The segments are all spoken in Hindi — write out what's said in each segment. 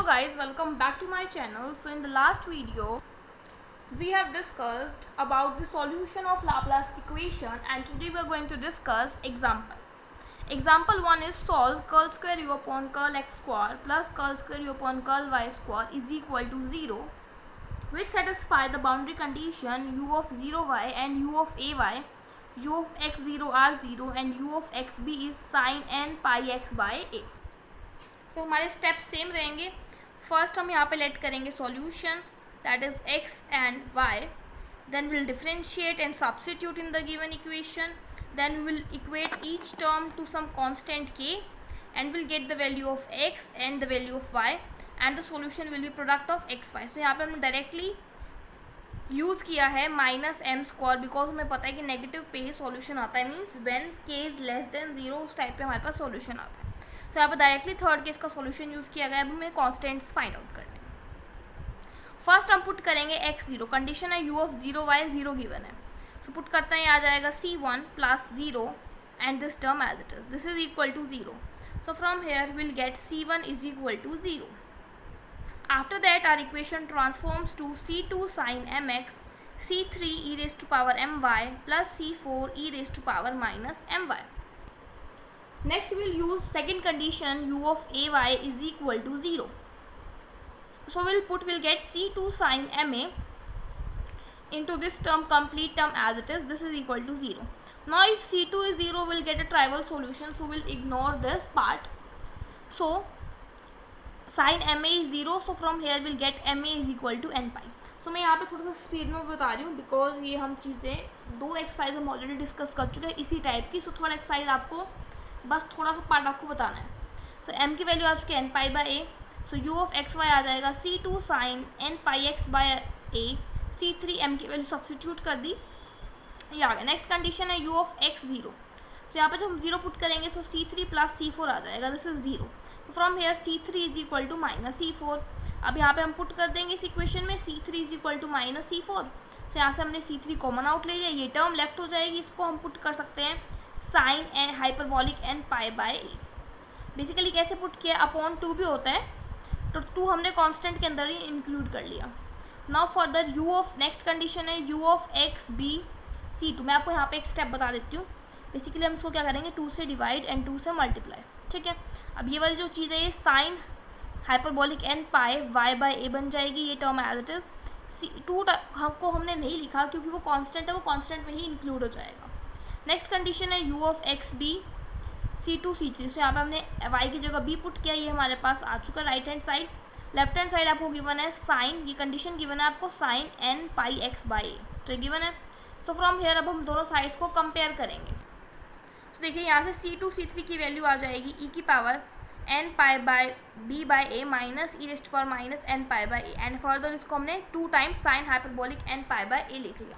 guys, welcome back to my channel. So in the last video we have discussed about the solution of Laplace equation, and today we are going to discuss example. Example 1 is solve curl square u upon curl x square plus curl square u upon curl y square is equal to 0, which satisfy the boundary condition u of 0y and u of ay, u of x0 r0 and u of xb is sin n pi x by a. सो हमारे स्टेप्स सेम रहेंगे. फर्स्ट हम यहाँ पे लेट करेंगे solution, that is x and y. Then will differentiate and substitute in the given equation. Then will equate each term to some constant k and will get the value of x and the value of y and the solution will be product of x y. So यहाँ पे हमने डायरेक्टली यूज़ किया है -m², बिकॉज हमें पता है कि नेगेटिव पे सॉल्यूशन आता है, means when k is less than 0 उस टाइप पे हमारे पास सॉल्यूशन आता है. तो यहाँ पर डायरेक्टली थर्ड केस का सॉल्यूशन यूज़ किया गया है. अब हमें कॉन्स्टेंट्स फाइंड आउट करने हैं. फर्स्ट हम पुट करेंगे x0. कंडीशन है u ऑफ 0y 0 गिवन है. सो पुट करते हैं, आ जाएगा c1 plus 0 and this term as it is. This is equal to 0. So from here will get c1 is equal to 0. After that our equation transforms to c2 sin mx, c3 e raised to power my plus c4 e raised to power minus my. Next we will use second condition u of ay is equal to 0. So we'll get c2 sin ma into this term, complete term as it is. This is equal to 0. Now if c2 is 0, we'll get a trivial solution, so we'll ignore this part. So sin ma is 0, so from here we'll get ma is equal to n pi. So मैं यहाँ पे थोड़ा सा स्पीड में बता रही हूँ, बिकॉज ये हम चीज़ें दो एक्सरसाइज हम ऑलरेडी डिस्कस कर चुके हैं इसी टाइप की. सो थोड़ा एक्सरसाइज आपको बस थोड़ा सा पार्ट आपको बताना है. सो m की वैल्यू आ चुकी है n pi by a. So u of x y आ जाएगा c2 sine n pi x by a. c3 m की वैल्यू सब्सटीट्यूट कर दी, ये आ गया. नेक्स्ट कंडीशन है u ऑफ x0. सो यहाँ पे जब हम 0 पुट करेंगे सो c3 प्लस c4 आ जाएगा. This is 0. तो from here c3 is equal to minus c4. अब यहाँ पे हम पुट कर देंगे इस इक्वेशन में c3 is equal to minus c4. So यहाँ से हमने c3 कॉमन आउट ले लिया, ये टर्म लेफ्ट हो जाएगी. इसको हम पुट कर सकते हैं sine n hyperbolic n pi by a. Basically कैसे पुट किया, अपॉन 2 भी होता है, तो 2 हमने कांस्टेंट के अंदर ही इंक्लूड कर लिया. Now further u of next condition है u of x be c2. मैं आपको यहाँ पे एक स्टेप बता देती हूँ. बेसिकली हम इसको क्या करेंगे, 2 से डिवाइड एंड 2 से मल्टीप्लाई. ठीक है. अब ये वाली जो चीज़ है ये sign hyperbolic n pi y bye ए बन जाएगी. ये term as it is. c2 को हमने नहीं लिखा क्योंकि वो कांस्टेंट है, वो कांस्टेंट में ही इंक्लूड हो जाएगा. नेक्स्ट कंडीशन है u of x be c2 c3. So यहाँ पे हमने y की जगह b पुट किया, ये हमारे पास आ चुका right hand side. Left hand side आपको गिवन है साइन, ये कंडीशन गिवन है आपको sine n pi x by a, तो ये गिवन है. सो फ्रॉम हेयर अब हम दोनों साइड्स को कंपेयर करेंगे. तो देखिए यहाँ से c2 c3 की वैल्यू आ जाएगी e की power n pi by b by a minus e raised पर minus n pi by a. And further इसको हमने 2 times sine hyperbolic n pi by a लिख लिया.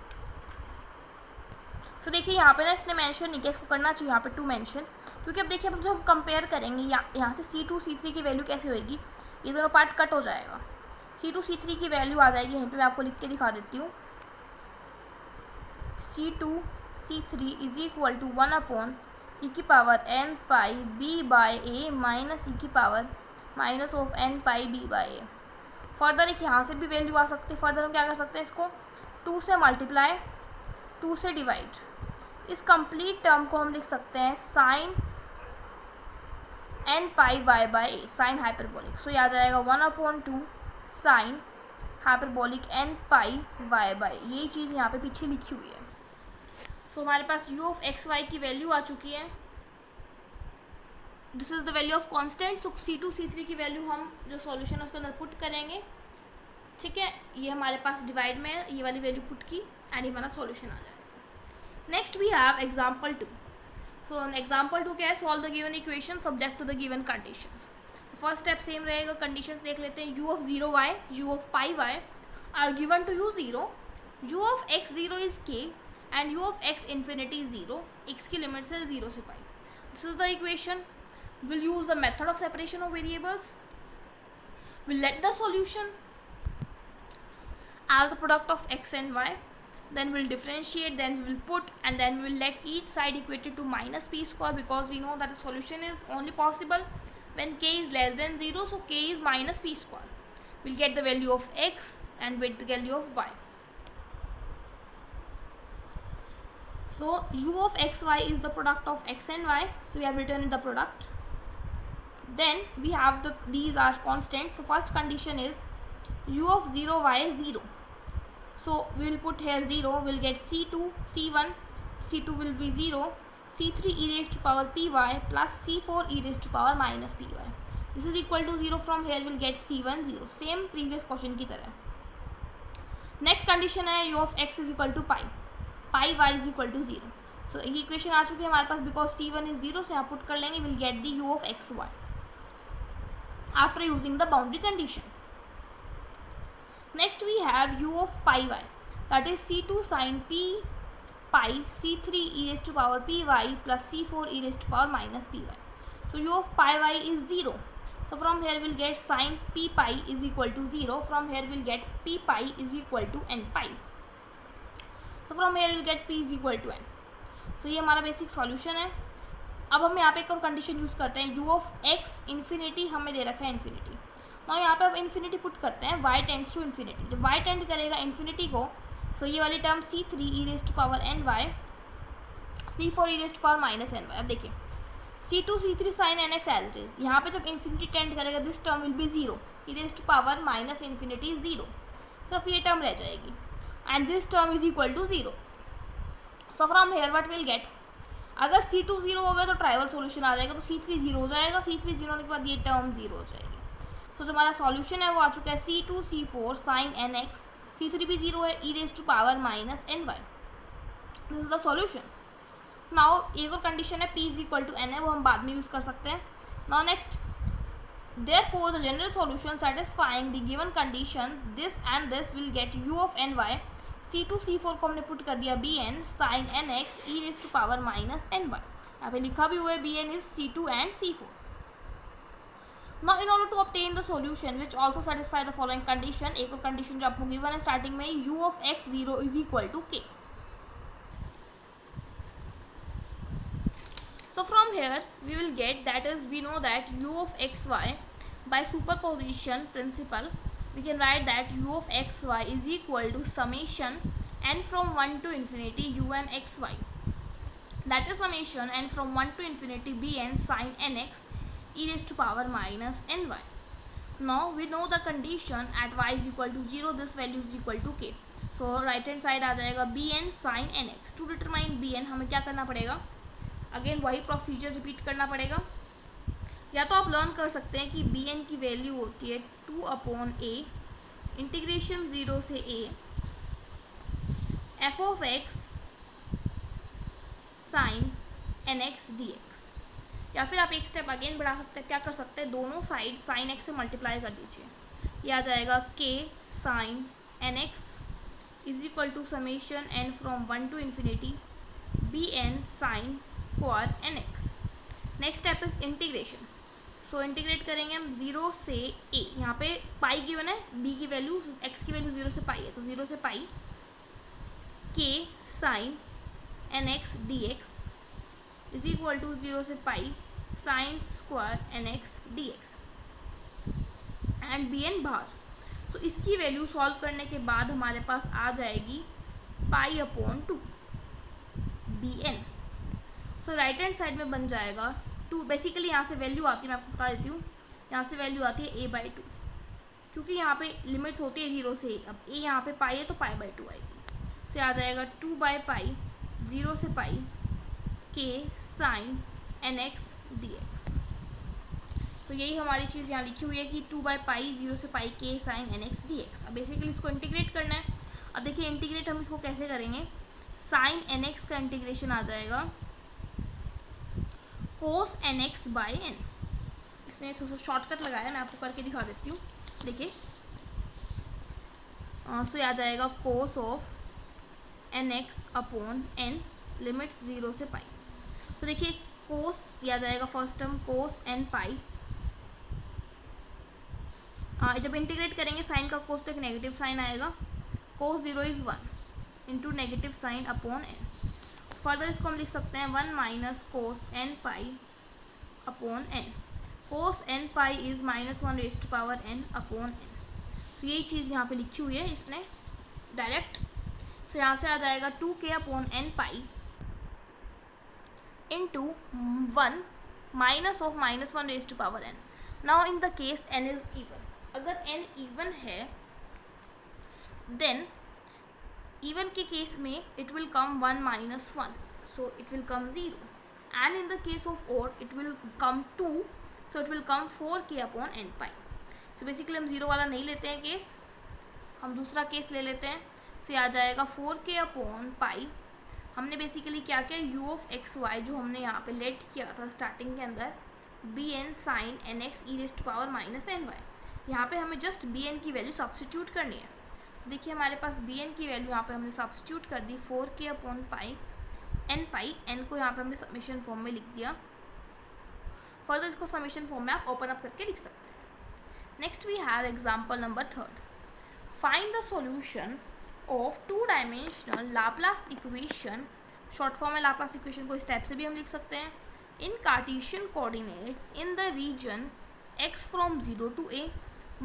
तो देखिए यहाँ पे ना इसने मेंशन नहीं किया, इसको करना चाहिए यहाँ पे 2 मेंशन, क्योंकि अब देखिए अब जब हम कंपेयर करेंगे यहाँ से c2 c3 की वैल्यू कैसे होएगी, ये दोनों पार्ट कट हो जाएगा. c2 c3 की वैल्यू आ जाएगी, यहीं पे मैं आपको लिख के दिखा देती हूँ. c2 c3 is equal to 1 upon e की power n pi b by a minus e की power minus of n pi b by a. Further एक यहाँ से भी वैल्यू आ सकती है. फर्दर हम क्या कर सकते हैं, इसको 2 से मल्टीप्लाई 2 से डिवाइड. इस कंप्लीट टर्म को हम लिख सकते हैं sine n pi y by a sine hyperbolic. So ये आ जाएगा 1 upon 2 sine hyperbolic n pi y by. ये चीज़ यहाँ पे पीछे लिखी हुई है. सो हमारे पास u ऑफ एक्स वाई की वैल्यू आ चुकी है. This is the value of constant. So c2 c3 की वैल्यू हम जो सॉल्यूशन है उसके अंदर पुट करेंगे. ठीक है, ये हमारे पास डिवाइड में ये वाली वैल्यू पुट की एंड ये हमारा सॉल्यूशन आ जाएगा. Next we have example 2. So example 2 क्या है, solve the given equation subject to the given conditions. तो फर्स्ट स्टेप सेम रहेगा. कंडीशंस देख लेते हैं. u of 0y u of pi y are given to u 0. u of x0 is k and u of x infinity 0. x की लिमिट्स है 0 से पाई. This is the equation. Will use the method of separation of variables. Will let the solution as the product of x and y. Then we'll differentiate, then we will put, and then we will let each side equated to minus p square, because we know that the solution is only possible when k is less than 0, so k is minus p square. We'll get the value of x and with the value of y. So u of xy is the product of x and y, so we have written in the product. Then we have these are constants. So first condition is u of 0 y is 0. So we will put here 0, we'll get c2, c1, c2 will be 0, c3 e raised to power py plus c4 e raised to power minus py. This is equal to 0. From here we'll get c1 0, same previous question की तरह. Next condition है u of x is equal to pi y is equal to 0. So ये इक्वेशन आ चुकी है हमारे पास, because c1 is 0, so यहाँ पुट कर लेंगे, we'll get the u of xy after using the boundary condition. Next we have u of pi y, that is c2 sin p pi c3 e raised to power py plus c4 e raised to power minus py. So u of pi y is 0. So from here we'll get sin p pi is equal to 0. From here we'll get p pi is equal to n pi. So from here we'll get p is equal to n. So ये हमारा बेसिक सॉल्यूशन है. अब हम यहाँ पे एक और कंडीशन यूज़ करते हैं, u ऑफ x इन्फिनिटी हमें दे रखा है इन्फिनिटी. ना यहाँ पे अब इन्फिनिटी पुट करते हैं, y टेंड्स टू इन्फिनिटी. जब y टेंड करेगा इन्फिनिटी को, सो ये वाली term c3 e raise to power n y, c4 e raise to power minus n y. अब देखिए c2 c3 sin nx as it is. यहाँ पे जब इन्फिनिटी टेंड करेगा, this term will be 0, e raise to power minus infinity 0. सिर्फ ये टर्म रह जाएगी and this term is equal to 0. So from hair what will get, अगर c2 0 हो गया तो ट्राइवल सॉल्यूशन आ जाएगा, तो c3 0 हो जाएगा. c3 0 होने के बाद ये टर्म 0 हो जाएगी. सो जो हमारा सॉल्यूशन है वो आ चुका है c2 c4 sin nx, c3 भी 0 है, e raise to power minus n y. This is the solution. Now एक और कंडीशन है p is equal to n है, वो हम बाद में यूज़ कर सकते हैं. Now next, therefore the general solution satisfying the given condition this and this will get u of ny, c2 c4 को हमने पुट कर दिया bn sin nx e raised to power minus ny. यहाँ पे लिखा भी हुआ है bn is c2 and c4. Now in order to obtain the solution which also satisfy the following condition, एक और कंडीशन जो आपको गिवन है स्टार्टिंग में, u of x 0 is equal to k. So from here we will get, that is we know that u of xy by superposition principle we can write that u of xy is equal to summation n from 1 to infinity un xy, that is summation n from 1 to infinity bn sin nx e raised to power minus ny. Now we know the condition at y is equal to 0, this value is equal to k. So right hand side आ जाएगा bn sin nx. To determine bn हमें क्या करना पड़ेगा, अगेन वही प्रोसीजर रिपीट करना पड़ेगा. या तो आप लर्न कर सकते हैं कि bn की वैल्यू होती है 2/a इंटीग्रेशन 0 से a f of x sin nx dx. या फिर आप एक स्टेप अगेन बढ़ा सकते हैं, क्या कर सकते हैं, दोनों साइड sin x से मल्टीप्लाई कर दीजिए. ये आ जाएगा k sin nx is equal to summation n from 1 to infinity bn sin square nx. Next step is integration. So integrate करेंगे हम 0 से a. यहाँ पे पाई गिवन है, b की वैल्यू x की वैल्यू 0 से पाई है, तो 0 से pi k sin nx dx is equal to 0 से पाई sin square nx dx and bn बाहर. सो इसकी वैल्यू सॉल्व करने के बाद हमारे पास आ जाएगी π/2 bn. सो राइट हैंड साइड में बन जाएगा 2. बेसिकली यहाँ से वैल्यू आती है, मैं आपको बता देती हूँ, यहाँ से वैल्यू आती है a/2, क्योंकि यहाँ पे लिमिट्स होती है 0 से a. अब a यहाँ पे पाई है तो π/2 आएगी. सो आ जाएगा 2/π 0 से pi k sin nx dx. तो यही हमारी चीज़ यहाँ लिखी हुई है कि 2/π 0 से pi k sin nx dx. अब बेसिकली इसको इंटीग्रेट करना है. अब देखिए इंटीग्रेट हम इसको कैसे करेंगे, sin nx का इंटीग्रेशन आ जाएगा cos nx बाय n. इसने थोड़ा सा शॉर्टकट लगाया, मैं आपको करके दिखा देती हूँ. देखिए सो आ जाएगा cos of nx upon n limits 0 से पाई. तो देखिए cos ये आ जाएगा first term cos n pi. जब इंटीग्रेट करेंगे साइन का cos तो एक नेगेटिव साइन आएगा, cos 0 is 1 into negative sine upon n. Further इसको हम लिख सकते हैं 1 minus cos n pi upon n. cos n pi is -1 raise to power n upon n। तो यही चीज़ यहाँ पे लिखी हुई है इसने डायरेक्ट। तो यहाँ से आ जाएगा 2k upon n pi into 1 minus of -1 raise to power n। Now in the case n is even, अगर n इवन है देन इवन के केस में it will come 1 minus 1, so it will come 0, and in the case of odd it will come 2, so it will come 4k upon n pi. So basically हम 0 वाला नहीं लेते हैं केस, हम दूसरा केस ले लेते हैं। से आ जाएगा 4k अपॉन पाई। हमने बेसिकली क्या किया, u ऑफ एक्स वाई जो हमने यहाँ पे लेट किया था स्टार्टिंग के अंदर, b n sine n x e raise to power minus n y, यहाँ पे हमें जस्ट बी एन की वैल्यू सब्स्टिट्यूट करनी है। तो देखिए हमारे पास बी एन की वैल्यू यहाँ पे हमने सब्स्टिट्यूट कर दी 4k अपॉन पाई एन को यहाँ पे हमने समेशन फॉर्म में लिख दिया। फर्दर इसको समेशन फॉर्म में आप ओपन अप करके लिख सकते हैं। Next we have example number 3rd। Find the solution of 2 dimensional Laplace equation, short form में लाप्लास इक्वेशन को इस टाइप से भी हम लिख सकते हैं, in Cartesian coordinates in the region x from 0 to a,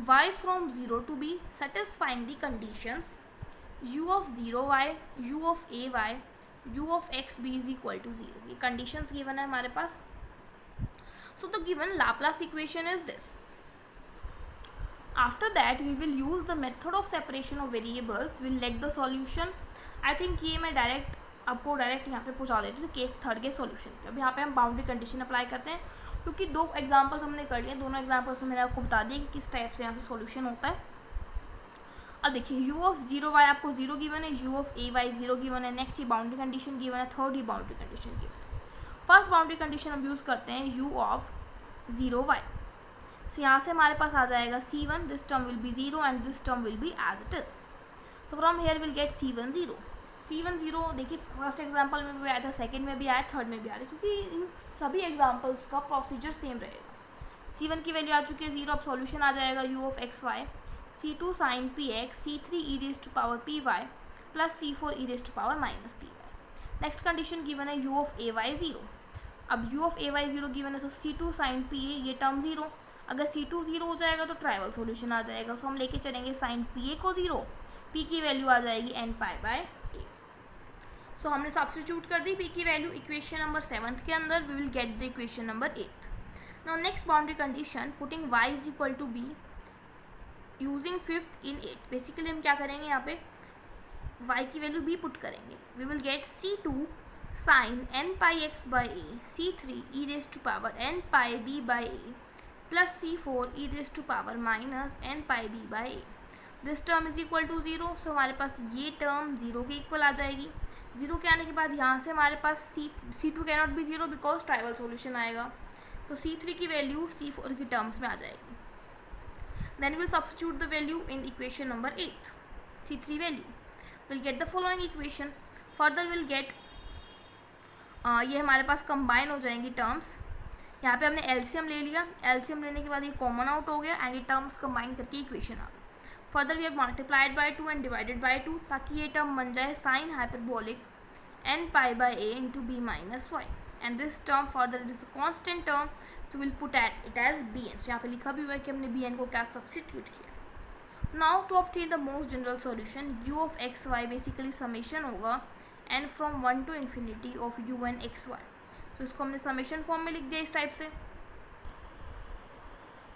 y from 0 to b, satisfying the conditions u of 0y, u of ay, u of x b is equal to 0। ये कंडीशंस गिवन है हमारे पास। So the given Laplace equation is this. After that we will use the method of separation of variables, we'll let the solution। I think ये मैं डायरेक्ट आपको डायरेक्ट यहाँ पे पहुँचा देती हूँ केस 3rd के सॉल्यूशन पे। अब यहाँ पे हम बाउंड्री कंडीशन अप्लाई करते हैं, क्योंकि 2 एग्जांपल्स हमने कर लिए, दोनों एग्जांपल्स में मैंने आपको बता दिया कि किस टाइप से यहाँ से सॉल्यूशन होता है। अब देखिए u ऑफ 0y आपको 0 गिवन है, u ऑफ ay 0 गिवन है, नेक्स्ट ये बाउंड्री कंडीशन गिवन है, 3rd ये बाउंड्री कंडीशन गिवन है। फर्स्ट बाउंड्री कंडीशन हम यूज़ करते हैं u ऑफ 0y। सो यहाँ से हमारे पास आ जाएगा c1, this term will be 0 and this term will be as it is. So from here will get c1 0। c1 0 देखिए फर्स्ट एग्जांपल में भी आया था, सेकंड में भी आया, 3rd में भी आ रहा है, क्योंकि इन सभी एग्जांपल्स का प्रोसीजर सेम रहेगा। c1 की वैल्यू आ चुकी है 0, अब सॉल्यूशन आ जाएगा u of x y, c2 sine p x, c3 e raise to power p y plus c4 e raise to power minus p y. Next condition given है u ऑफ ए वाई 0। अब u of a y 0 given है, तो c2 साइन पी ए, ये टर्म 0, अगर c2 0 हो जाएगा तो ट्राइवल सॉल्यूशन आ जाएगा। सो हम लेके चलेंगे साइन पी ए को 0, p की वैल्यू आ जाएगी n pi by a। So हमने सब्स्टिट्यूट कर दी p की वैल्यू इक्वेशन नंबर 7th के अंदर, we will get the equation number 8th। Now next boundary condition, putting y is equal to b using 5th in 8। Basically हम क्या करेंगे, यहाँ पे y की वैल्यू b पुट करेंगे, we will get c2 sine n pi x by a, c3 e raise to power n pi b by a plus c4 e raise to power minus n pi b by a। This term is equal to 0। सो हमारे पास ये टर्म 0 के इक्वल आ जाएगी। 0 के आने के बाद यहाँ से हमारे पास c2 cannot be 0 because trivial solution आएगा, तो c3 की वैल्यू c4 की टर्म्स में आ जाएगी। Then will substitute the value in equation number 8, c3 value, will get the following equation. Further will get ये हमारे पास कंबाइन हो जाएंगी टर्म्स। यहाँ पे हमने एलसीएम ले लिया, एलसीएम लेने के बाद ये कॉमन आउट हो गया एंड ये टर्म्स कंबाइन करके इक्वेशन आ गई। Further we have multiplied by 2 and divided by 2, ताकि ये टर्म बन जाए sine hyperbolic n pi by a into b minus y, and this term further it is a constant term, so will put at it as b n. सो यहाँ पे लिखा भी हुआ है कि हमने बी एन को क्या सब्स्टिट्यूट किया। Now to obtain the most general solution, u of x y basically summation होगा n from 1 to infinity of u n x y. तो इसको हमने समेशन फॉर्म में लिख दिया इस टाइप से।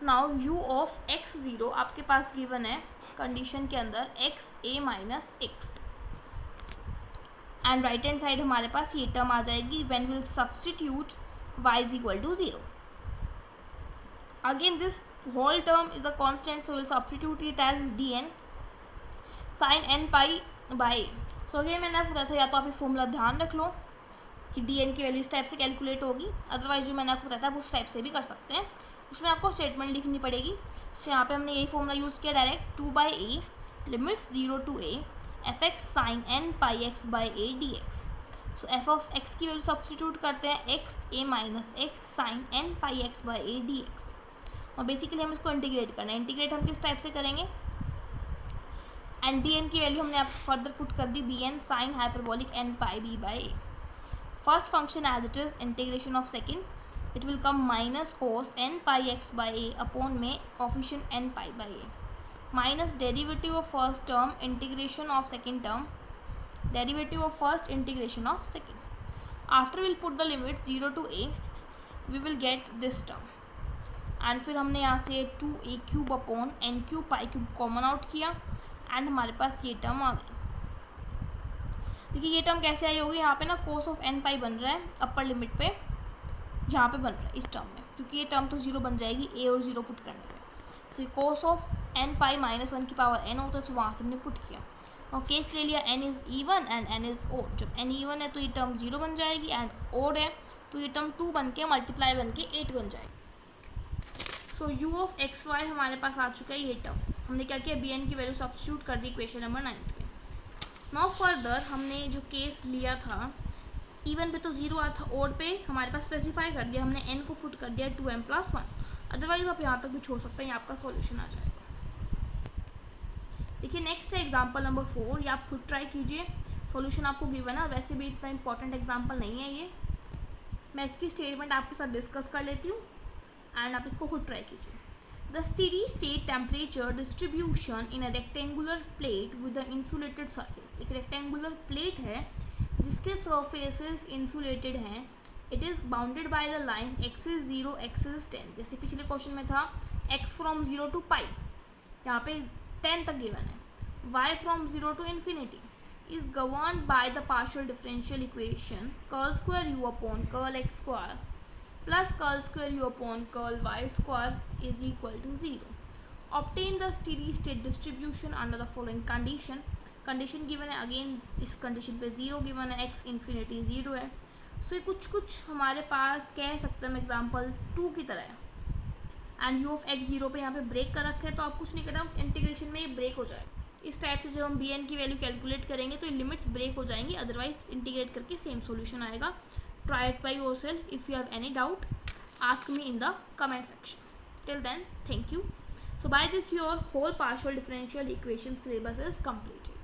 नाउ u ऑफ एक्स 0 आपके पास गिवन है कंडीशन के अंदर x a minus x, and right hand side हमारे पास ये टर्म आ जाएगी when will substitute y is equal to 0। Again this whole term is a constant, so will substitute it as dn sine n pi by. So again मैंने आपको बताया था, या तो आप ये फॉर्मूला ध्यान रख लो कि dn की वैल्यू इस टाइप से कैलकुलेट होगी, अदरवाइज जो मैंने आपको बताया था उस टाइप से भी कर सकते हैं, उसमें आपको स्टेटमेंट लिखनी पड़ेगी। सो यहाँ पे हमने यही फॉर्मूला यूज़ किया direct, 2 by a limits 0 to a f x sine n pi x by a d x. So f of x की वैल्यू सब्स्टिट्यूट करते हैं x a minus x sine n pi x by a d x, और बेसिकली हम इसको इंटीग्रेट करना है। इंटीग्रेट हम किस टाइप से करेंगे, एंड डी एन की वैल्यू हमने आप फर्दर पुट कर दी b n sine hyperbolic n pi b by a. First function as it is, integration of second, it will come minus cos n pi x by a upon में coefficient n pi by a minus derivative of first term integration of second term derivative of first integration of second. After we'll put the limits 0 to a we will get this term and फिर हमने यहाँ से 2a cube upon n cube पाई क्यूब कॉमन आउट किया एंड हमारे पास ये टर्म आ गई. देखिए ये टर्म कैसे आई होगी, यहाँ पे ना कोस ऑफ n पाई बन रहा है अपर लिमिट पे, यहाँ पे बन रहा है इस टर्म में, क्योंकि ये टर्म तो 0 बन जाएगी a और 0 पुट करने पे. So cos of n pi minus 1 की पावर n होता है, तो वहाँ से हमने पुट किया और केस ले लिया n is even and n is odd. जब n ईवन है तो ये टर्म 0 बन जाएगी एंड ओड है तो ये टर्म 2 बन के मल्टीप्लाई बन के 8 बन जाएगी. सो u ऑफ एक्स वाई हमारे पास आ चुका है ये टर्म. हमने क्या किया, बी एन की वैल्यू सब्स्टिट्यूट कर दी इक्वेशन नंबर 9 में. नाउ फर्दर हमने जो केस लिया था इवन पे तो 0 आ रहा था, ओड पे हमारे पास स्पेसिफाई कर दिया हमने, n को पुट कर दिया 2m+1. अदरवाइज आप यहाँ तक भी छोड़ सकते हैं, आपका सॉल्यूशन आ जाएगा. देखिए नेक्स्ट है एग्जाम्पल नंबर 4. ये आप खुद ट्राई कीजिए, सॉल्यूशन आपको गिवन है, वैसे भी इतना इंपॉर्टेंट एग्जाम्पल नहीं है ये. मैं इसकी स्टेटमेंट आपके साथ डिस्कस कर लेती हूँ एंड आप इसको खुद ट्राई कीजिए. The steady state temperature distribution in a rectangular plate with an insulated surface. एक रेक्टेंगुलर प्लेट है जिसके सर्फेसेस इंसुलेटेड हैं. It is bounded by the line x is 0 x is 10. जैसे पिछले क्वेश्चन में था x फ्रॉम 0 टू पाई, यहाँ पे 10 तक गिवन है. y from 0 to infinity is governed by the partial differential equation curl square u upon curl x square plus curl square u upon curl y square is equal to 0. Obtain the steady state distribution under the following condition. Condition given है, अगेन इस कंडीशन पे 0 गिवन है, x इन्फिनिटी 0 है. सो ये कुछ हमारे पास कह सकते हैं हम एग्जाम्पल 2 की तरह है एंड u ऑफ x 0 पे यहाँ पे ब्रेक कर रखे हैं, तो आप कुछ नहीं करना, उस इंटीग्रेशन में ये ब्रेक हो जाए. इस टाइप से जब हम बी एन की वैल्यू कैलकुलेट करेंगे तो ये लिमिट्स ब्रेक हो जाएंगी, अदरवाइज इंटीग्रेट करके सेम सॉल्यूशन आएगा. Try it by yourself. If you have any doubt ask me in the comment section. Till then, thank you. So by this your whole partial differential equation syllabus is completed.